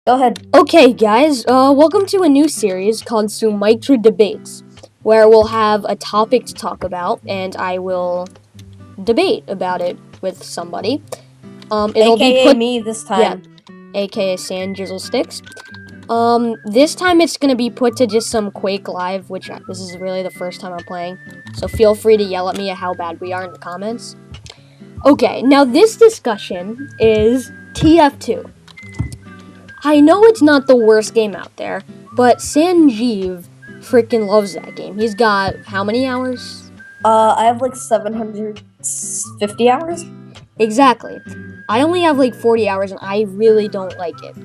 Go ahead. Okay, guys, welcome to a new series called Sumiketra Debates, where we'll have a topic to talk about, and I will debate about it with somebody. It'll AKA be put, me this yeah, time. XxSanjizxX. This time it's gonna be put to just some Quake Live, which this is really the first time I'm playing, so feel free to yell at me at how bad we are in the comments. Okay, now this discussion is TF2. I know it's not the worst game out there, but Sanjeev freaking loves that game. He's got how many hours? I have like 750 hours. Exactly. I only have like 40 hours and I really don't like it.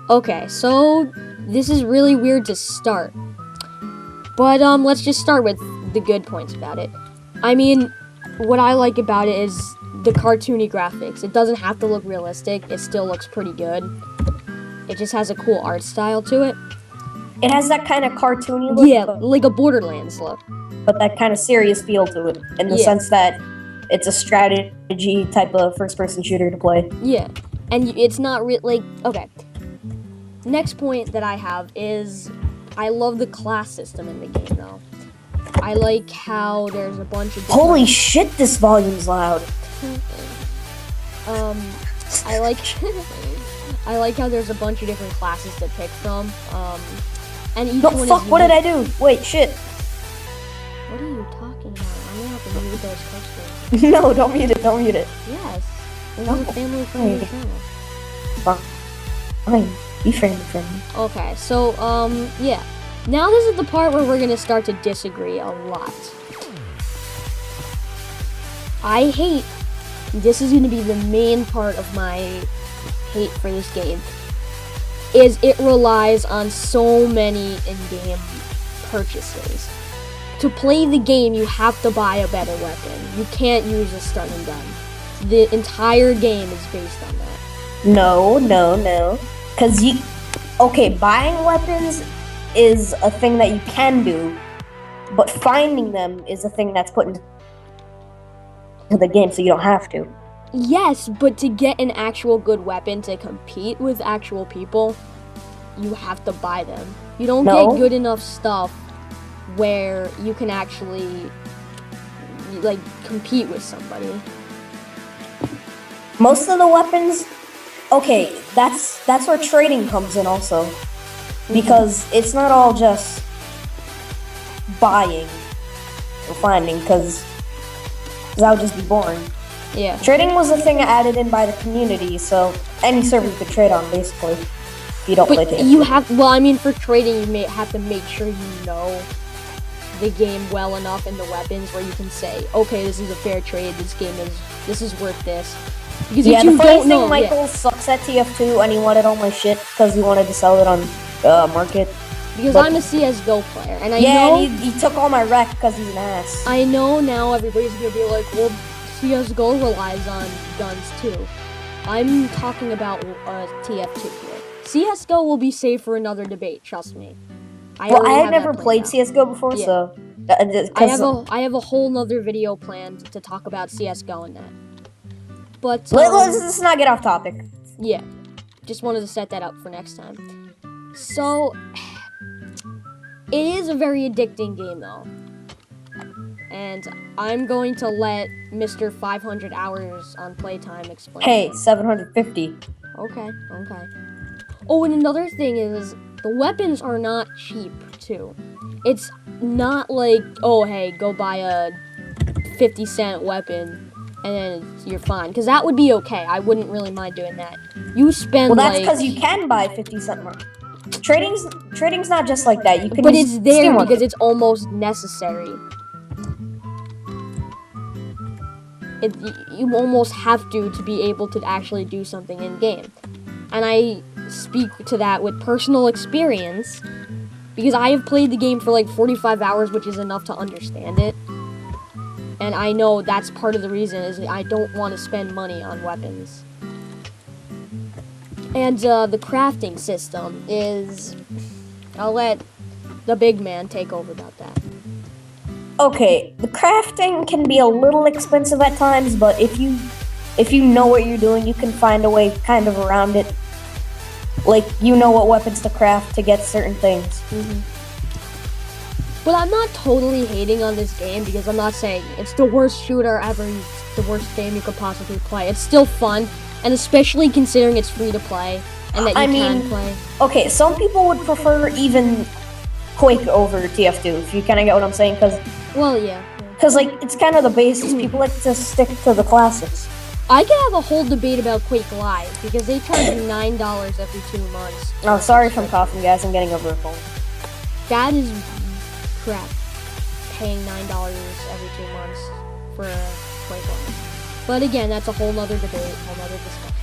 Okay, so this is really weird to start. But let's just start with the good points about it. I mean, what I like about it is the cartoony graphics. It doesn't have to look realistic. It still looks pretty good. It just has a cool art style to it. It has that kind of cartoony look. Yeah, like a Borderlands look. But that kind of serious feel to it, in the sense that it's a strategy type of first-person shooter to play. Yeah, and it's not okay. Next point that I have is I love the class system in the game, though. I like how there's a bunch of Holy shit, this volume's loud. I like I like how there's a bunch of different classes to pick from. And each one fuck, is what did I do? Wait, shit. What are you talking about? I'm gonna have to mute those customers. No, don't mute it. Yes. This No. is a family-friendly channel. Fine. Be friendly. Okay, so, yeah. Now this is the part where we're gonna start to disagree a lot. This is gonna be the main part of my hate for this game, is it relies on so many in-game purchases. To play the game, you have to buy a better weapon. You can't use a stun and gun. The entire game is based on that. No. Okay, buying weapons is a thing that you can do, but finding them is a thing that's put into the game, so you don't have to. Yes, but to get an actual good weapon to compete with actual people, you have to buy them. You don't get good enough stuff where you can actually, like, compete with somebody. Most of the weapons, okay, that's where trading comes in also. Because it's not all just buying or finding, because that would just be boring. Yeah. Trading was a thing added in by the community, so any server you could trade on, basically, if you don't play TF2. Well, I mean, for trading, you may have to make sure you know the game well enough and the weapons where you can say, okay, this is a fair trade, this is worth this. Because yeah, the funny thing, Michael sucks at TF2 and he wanted all my shit because he wanted to sell it on market. Because I'm a CSGO player, and I know... Yeah, and he took all my wreck because he's an ass. I know now everybody's gonna be like, well, CSGO relies on guns too. I'm talking about TF2 here. CSGO will be safe for another debate, trust me. I had never played CSGO before, so... I have a whole nother video planned to talk about CSGO and that. But, let's not get off topic. Yeah, just wanted to set that up for next time. So, it is a very addicting game, though. And I'm going to let Mr. 500 hours on playtime explain. Hey, 750. Okay. Oh, and another thing is, the weapons are not cheap, too. It's not like, oh, hey, go buy a 50-cent weaping, and then you're fine. Because that would be okay. I wouldn't really mind doing that. You spend, well, that's because you can buy 50-cent mark. Trading's not just like that. You can. But it's there because it's almost necessary. You almost have to be able to actually do something in game, and I speak to that with personal experience because I have played the game for like 45 hours, which is enough to understand it. And I know that's part of the reason is I don't want to spend money on weapons. And the crafting system is... I'll let the big man take over about that. Okay, the crafting can be a little expensive at times, but if you know what you're doing, you can find a way kind of around it. Like, you know what weapons to craft to get certain things. But I'm not totally hating on this game because I'm not saying it's the worst shooter ever, it's the worst game you could possibly play. It's still fun, and especially considering it's free to play and that you can play. Okay, some people would prefer even Quake over TF2, if you kind of get what I'm saying, because... Well, yeah. Because, like, it's kind of the basis. People like to stick to the classics. I could have a whole debate about Quake Live, because they charge you $9 every 2 months. Oh, sorry if I'm coughing, guys. I'm getting over a cold. That is crap. Paying $9 every 2 months for Quake Live. But again, that's a whole nother debate, whole nother discussion.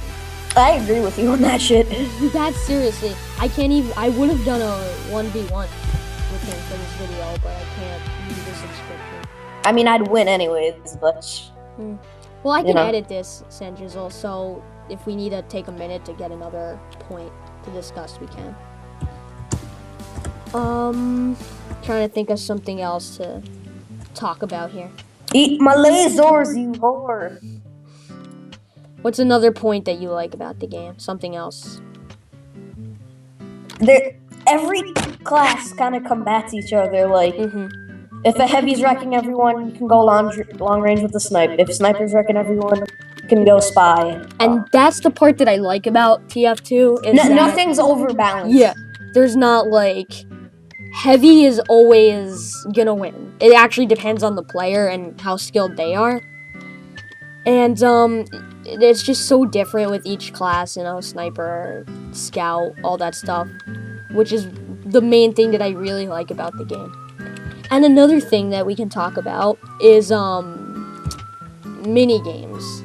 I agree with you on that shit. That's seriously. I can't even... I would have done a 1v1 with him for this video, but I can't use the subscription. I mean, I'd win anyways, but... Well, I can edit this, XxSanjizxX, so if we need to take a minute to get another point to discuss, we can. Trying to think of something else to talk about here. Eat my lasers, you whore! What's another point that you like about the game? Something else? Every class kind of combats each other, like... If a heavy's wrecking everyone, you can go long range with the snipe. If sniper's wrecking everyone, you can go spy. And that's the part that I like about TF2. Is that nothing's overbalanced. Yeah, there's not like... Heavy is always gonna win. It actually depends on the player and how skilled they are. And, it's just so different with each class, you know, sniper, scout, all that stuff. Which is the main thing that I really like about the game. And another thing that we can talk about is, mini games.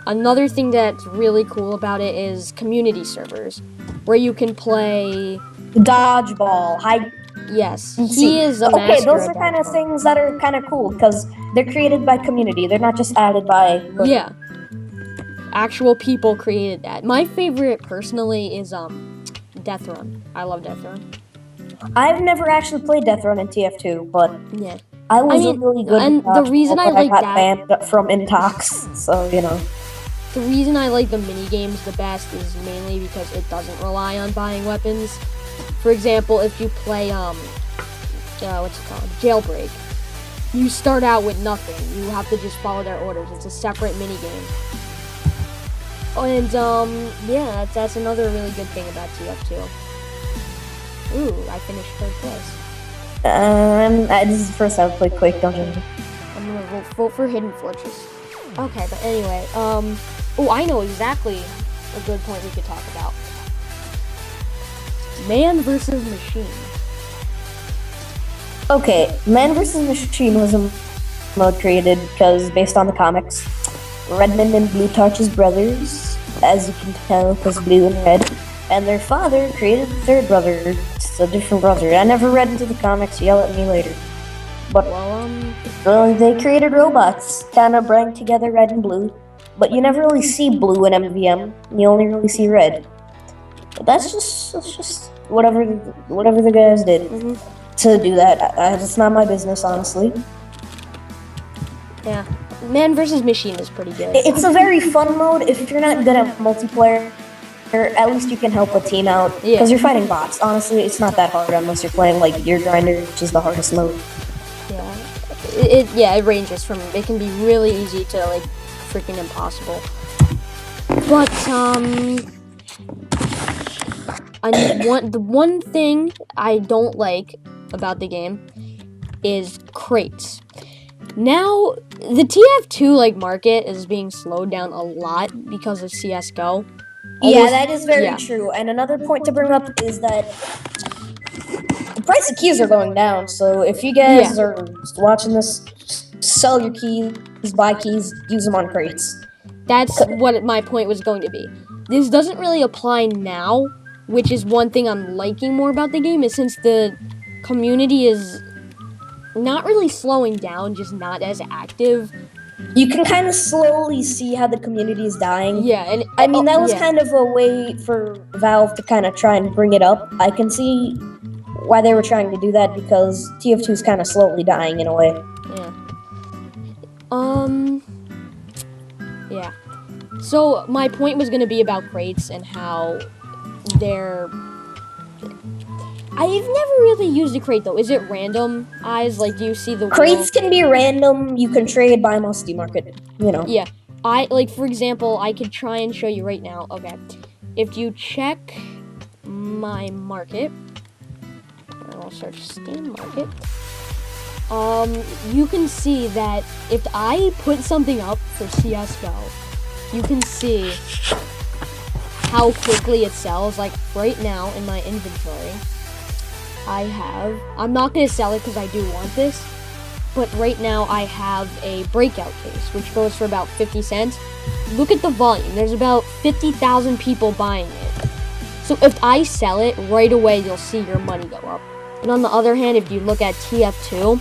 Another thing that's really cool about it is community servers, where you can play... Dodgeball, Yes, he is a master. Okay, those are kind of things that are kind of cool, because they're created by community. They're not just added by... Yeah. Actual people created that. My favorite, personally, is, Death Run. I love Death Run. I've never actually played Death Run in TF2, but yeah, I was really good. And the reason I like got that banned from Intox, so you know. The reason I like the mini games the best is mainly because it doesn't rely on buying weapons. For example, if you play what's it called, Jailbreak, you start out with nothing. You have to just follow their orders. It's a separate mini game. And yeah, that's another really good thing about TF2. Ooh, I finished 3rd place. This is the first I've played Quake, don't you? I'm gonna vote for Hidden Fortress. Okay, but anyway, oh, I know exactly a good point we could talk about. Man versus Machine. Okay, Man vs. Machine was a mode created because based on the comics, Redmond and Blue Torch's brothers, as you can tell, because blue and red, and their father created the 3rd brother. It's a different brother. I never read into the comics, yell at me later. But, well, they created robots, kind of bring together red and blue, but you never really see blue in MVM, you only really see red. But that's just whatever the guys did to do that. It's not my business, honestly. Yeah, Man vs. Machine is pretty good. It's a very fun mode. If you're not good at multiplayer, at least you can help a team out. Because you're fighting bots. Honestly, it's not that hard unless you're playing like Gear Grinder, which is the hardest mode. Yeah, it ranges from, it can be really easy to like freaking impossible. But the one thing I don't like about the game is crates. Now, the TF2 like market is being slowed down a lot because of CS:GO. Yeah, that is very true. And another point to bring up is that the price of keys are going down. So if you guys are watching this, sell your keys, buy keys, use them on crates. That's what my point was going to be. This doesn't really apply now, which is one thing I'm liking more about the game, is since the community is not really slowing down, just not as active. You can kind of slowly see how the community is dying. Yeah, and I mean, that was kind of a way for Valve to kind of try and bring it up. I can see why they were trying to do that, because TF2 is kind of slowly dying in a way. Yeah. Yeah. So my point was gonna be about crates and how they're. I've never really used a crate though. Is it random? Like, do you see the Crates can be random. You can trade by musty market. You know. Yeah. For example, I could try and show you right now. Okay. If you check my market, I'll search Steam Market. You can see that if I put something up for CS:GO, you can see how quickly it sells. Like right now in my inventory, I'm not going to sell it because I do want this, but right now I have a breakout case, which goes for about 50 cents. Look at the volume. There's about 50,000 people buying it. So if I sell it, right away you'll see your money go up. And on the other hand, if you look at TF2,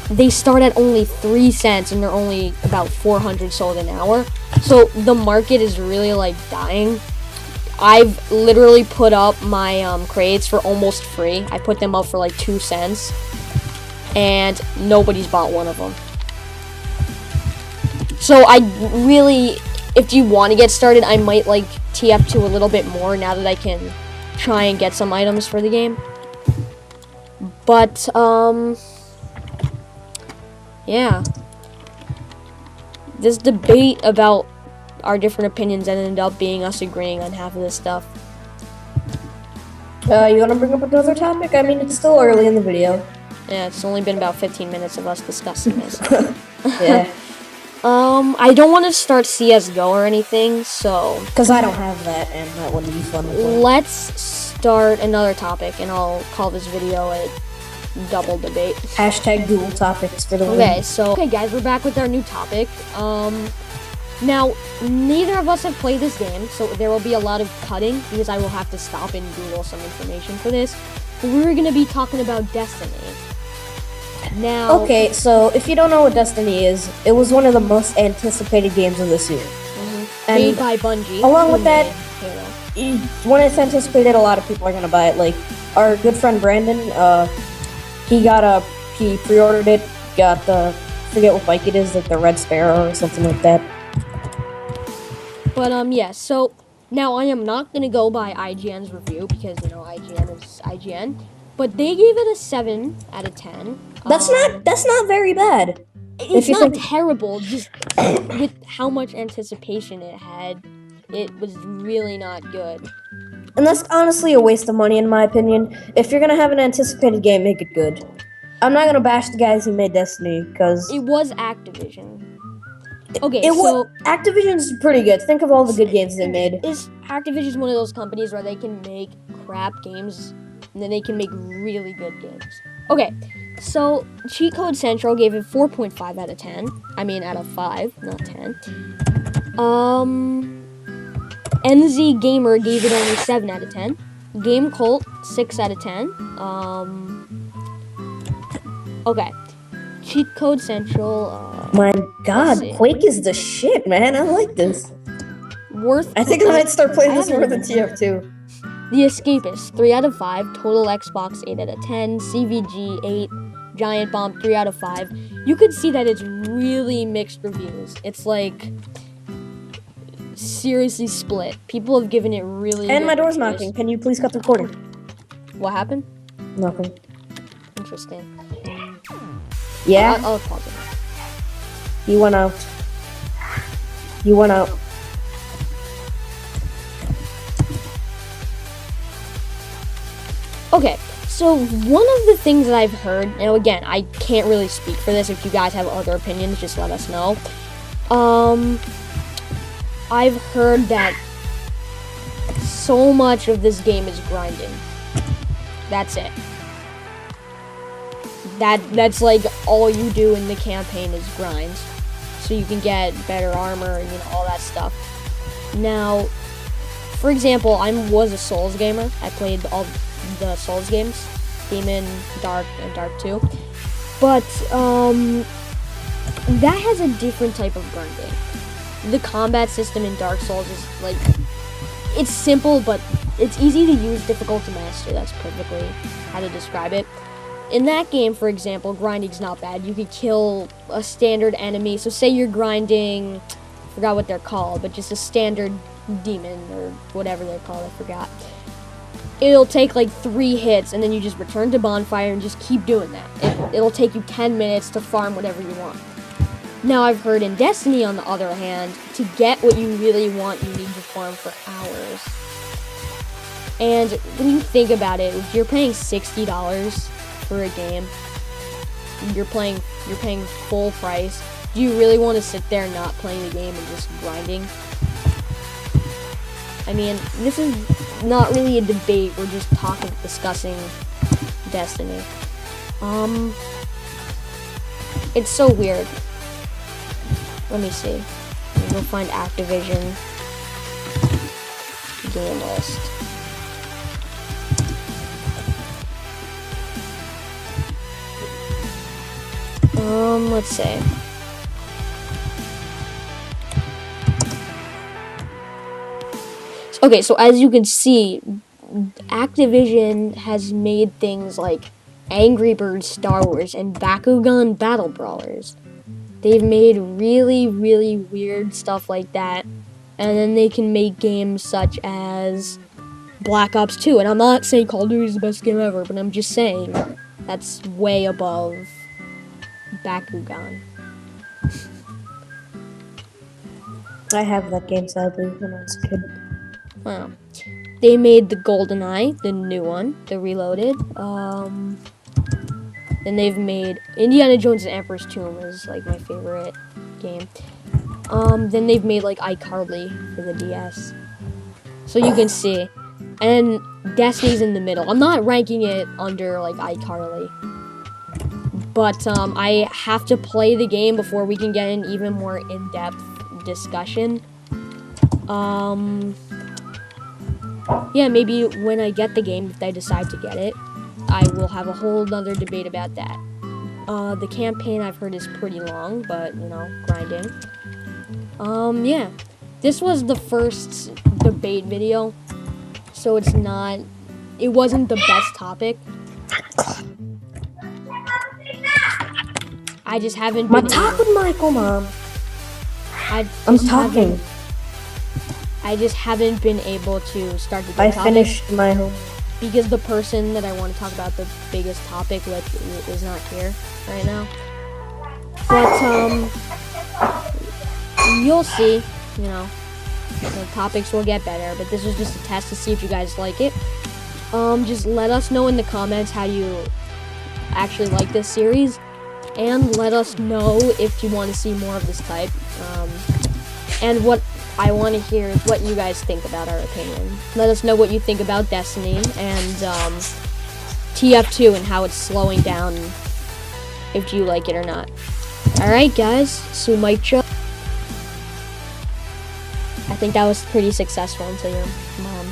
they start at only 3 cents and they're only about 400 sold an hour. So the market is really like dying. I've literally put up my crates for almost free. I put them up for like 2 cents. And nobody's bought one of them. So if you want to get started, I might like TF2 a little bit more now that I can try and get some items for the game. But, yeah. This debate about our different opinions ended up being us agreeing on half of this stuff. You want to bring up another topic? I mean, it's still early in the video. Yeah, it's only been about 15 minutes of us discussing this. Yeah. I don't want to start CS:GO or anything, so... Because I don't have that, and that wouldn't be fun to play. Let's start another topic, and I'll call this video a double debate. Hashtag dual topics for the win. Okay, guys, we're back with our new topic. Now, neither of us have played this game, so there will be a lot of cutting, because I will have to stop and Google some information for this. But we're going to be talking about Destiny. Now, okay, so if you don't know what Destiny is, it was one of the most anticipated games of this year. And made by Bungie. Along with that, when it's anticipated, a lot of people are gonna buy it. Like our good friend Brandon, he pre-ordered it. Got the forget what bike it is, like the Red Sparrow or something like that. But yeah. So now I am not gonna go by IGN's review because IGN is IGN. But they gave it a 7 out of 10. That's not very bad. It's not terrible, just with how much anticipation it had, it was really not good. And that's honestly a waste of money in my opinion. If you're gonna have an anticipated game, make it good. I'm not gonna bash the guys who made Destiny, because... It was Activision. Okay, Activision's pretty good. Think of all the good games they made. Is Activision one of those companies where they can make crap games and then they can make really good games? Okay, so Cheat Code Central gave it 4.5 out of 10. I mean, out of 5, not 10. NZ Gamer gave it only 7 out of 10. Game Cult, 6 out of 10. Okay, Cheat Code Central. My God, Quake is the shit, man. I like this. I think I might start playing this more than TF2. The Escapist, 3 out of 5. Total Xbox, 8 out of 10. CVG, 8. Giant Bomb, 3 out of 5. You could see that it's really mixed reviews. It's like seriously split. People have given it really. And my door's knocking. Can you please cut the recording? What happened? Nothing. Interesting. Yeah? I'll pause it. He went out. He went out. Okay, so one of the things that I've heard, now again, I can't really speak for this. If you guys have other opinions, just let us know. I've heard that so much of this game is grinding. That's it. That's like all you do in the campaign is grind. So you can get better armor and all that stuff. Now, for example, I was a Souls gamer. I played all the Souls games, Demon, Dark, and Dark 2. But that has a different type of grinding. The combat system in Dark Souls is like, it's simple, but it's easy to use, difficult to master. That's perfectly how to describe it. In that game, for example, grinding's not bad. You could kill a standard enemy. So say you're grinding forgot what they're called, but just a standard demon or whatever they're called, I forgot. It'll take like 3 hits, and then you just return to bonfire and just keep doing that. It'll take you 10 minutes to farm whatever you want. Now, I've heard in Destiny, on the other hand, to get what you really want, you need to farm for hours. And when you think about it, if you're paying $60 for a game, you're paying full price, do you really want to sit there not playing the game and just grinding? I mean, this is not really a debate, we're just discussing Destiny. It's so weird. Let me see. Let me go find Activision game list. Let's see. Okay, so as you can see, Activision has made things like Angry Birds Star Wars and Bakugan Battle Brawlers. They've made really, really weird stuff like that. And then they can make games such as Black Ops 2. And I'm not saying Call of Duty is the best game ever, but I'm just saying that's way above Bakugan. I have that game, sadly, when I was a kid. Wow. They made the GoldenEye, the new one, the Reloaded. Then they've made Indiana Jones and Emperor's Tomb is like my favorite game. Then they've made like iCarly for the DS. So you can see. And Destiny's in the middle. I'm not ranking it under like iCarly. But I have to play the game before we can get an even more in-depth discussion. Yeah, maybe when I get the game, if I decide to get it, I will have a whole other debate about that. The campaign I've heard is pretty long, but, you know, grinding. Yeah. This was the first debate video, so it wasn't the best topic. I just haven't been... Talk with Michael, Mom. I'm talking. I just haven't been able to start the topic. I finished my homework. Because the person that I want to talk about the biggest topic with is not here right now. But, you'll see, you know, the topics will get better, but this was just a test to see if you guys like it. Just let us know in the comments how you actually like this series, and let us know if you want to see more of this type. And what I want to hear is what you guys think about our opinion. Let us know what you think about Destiny and TF2 and how it's slowing down, if you like it or not. Alright guys, Sumiketra. I think that was pretty successful until your mom